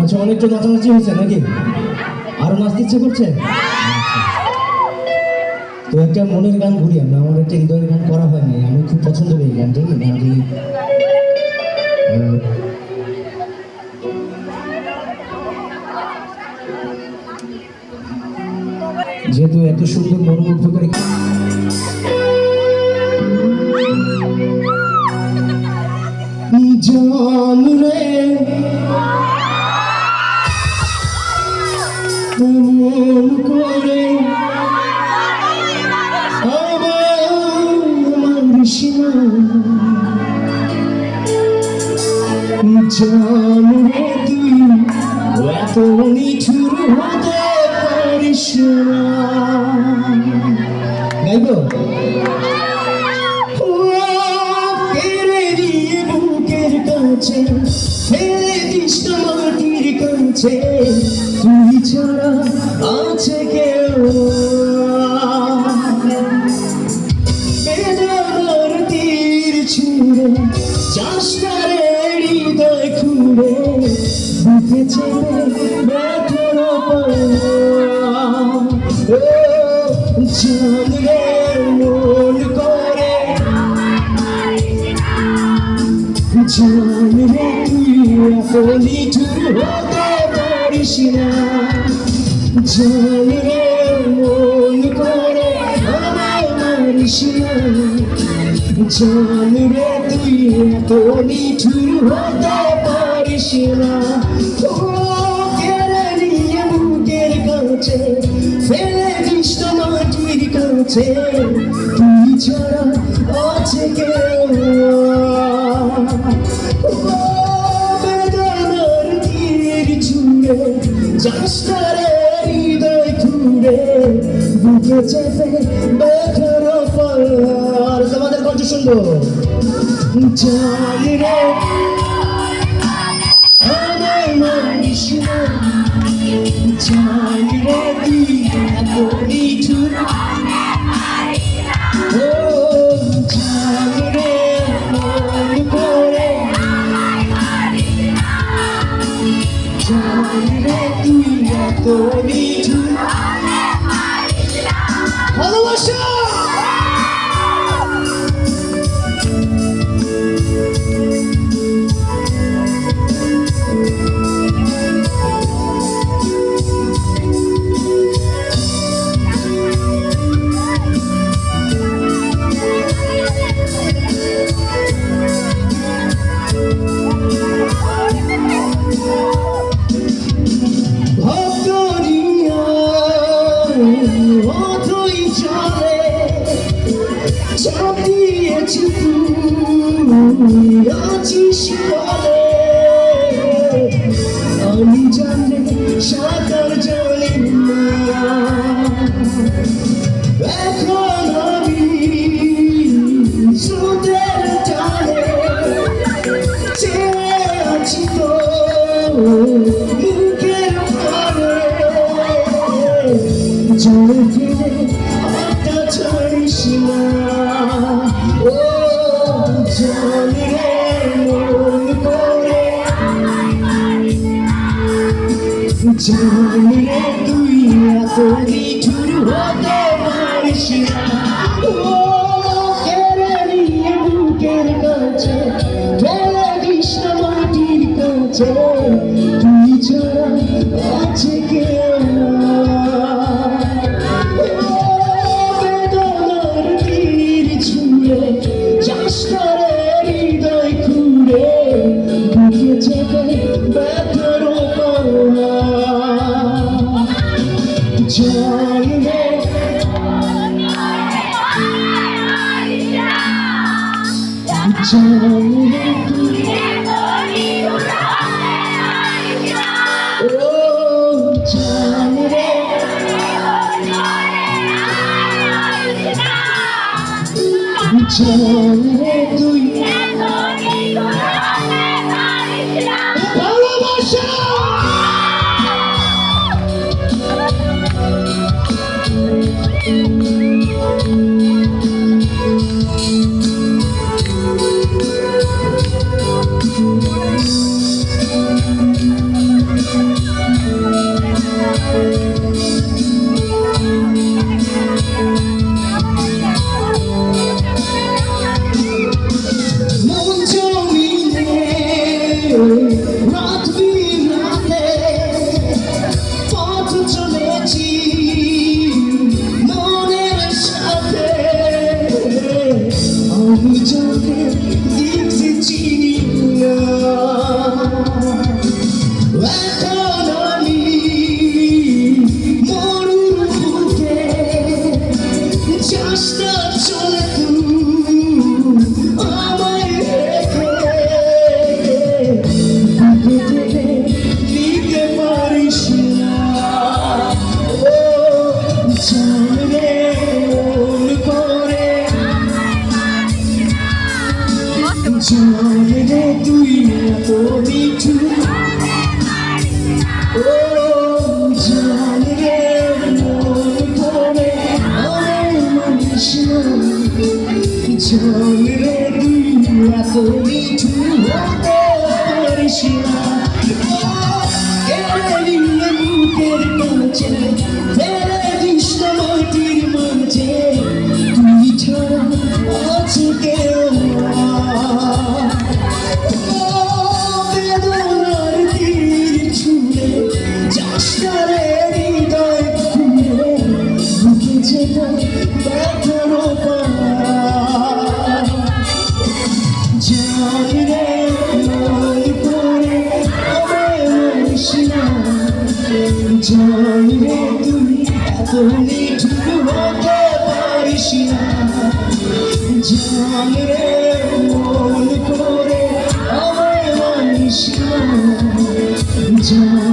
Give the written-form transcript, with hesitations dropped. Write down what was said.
আচ্ছা, অনেকটা নাচানাচি হয়েছে নাকি? আরো নাচতে ইচ্ছে করছে? তো একটা মনের গান ঘুরি আমরা, আমার একটা হৃদয়ের গান করা হয়নি, আমি খুব পছন্দ করি গানটি। যেহেতু এত সুন্দর মনোমুগ্ধকারী জান রে মন করে জান রে তুই এত নিঠুর হতে পারিস না। গাইব বুকের কাছে ফেলে দিস মাটির কাছে, তুই ছাড়া আছে কেউ বেদনার তীর ছুঁড়ে চাষটারে হৃদয় খুঁড়ে বুকে চেপে ব্যথার জান রে মন করে জান রে তুই এত নিঠুর হতে পারিস না। জান রে মন করে আমায় মারিস না। জান রে তুই এত নিঠুর হতে পারিস না। ও কেড়ে নিয়ে বুকের কাছে ফেলে দিস মাটির কাছে, তুই ছাড়া আছে কেউ বেদনার তীর ছুঁড়ে চাষটারে হৃদয় খুঁড়ে বুকে চেপে ব্যথার পার। তোমাদের কণ্ঠ শুনবো। জান রে আমায় মারিস না। জান রে তুই এত নিঠুর জান রে মন করে জান রে তুই এত নিঠুর ভালোবাসা। অথই চলে চাপ দিয়েছি তুই আছিস বলে, আমি জানলে সাঁতার জানি না। এখন আমি স্রোতের টানে চেয়ে আছি তো মুখের পানে। জলে ফেলে হাতটা ছাড়িস না। ও জান রে মন করে জান রে তুই এত নিঠুর হতে পারিস না। ও কেড়ে নিয়ে বুকের কাছে ফেলে দিস মাটির কাছে, তুই ছাড়া আছে কেউ বেদনার তীর ছুঁড়ে চাষটারে হৃদয় খুঁড়ে বুকে চেপে ব্যথার জান রে জান রে ও জান রাত বিরাতে পথ চলেছি মনের সাথে, আমি যাকে দেখেছি না, এখন আমি মরুর বুকে, চেষ্টা চলে তুই আমায় রেখে, বুকে টেনে নিতে পারিস না। ও জান রে মন করে, জান রে তুই এত মিঠু, ও জান রে মন করে আমায় মানিস না, জান রে তুই এত মিঠু হতে পারিস না। কেড়ে নিয়ে বুকের কাছে ফেলে দিস না মাটির মাঝে, তুই ছাড়া আছে কেউ না। বেদনার তীর ছুঁড়ে যাস না রে হৃদয় খুঁড়ে, বুকে যেটা ব্যথার পায়, জান রে মন করে আমায় মানিস না, জান রে তুই এত মিঠু হতে পারিস না, জান রে মন করে আমায় মানিস না, জান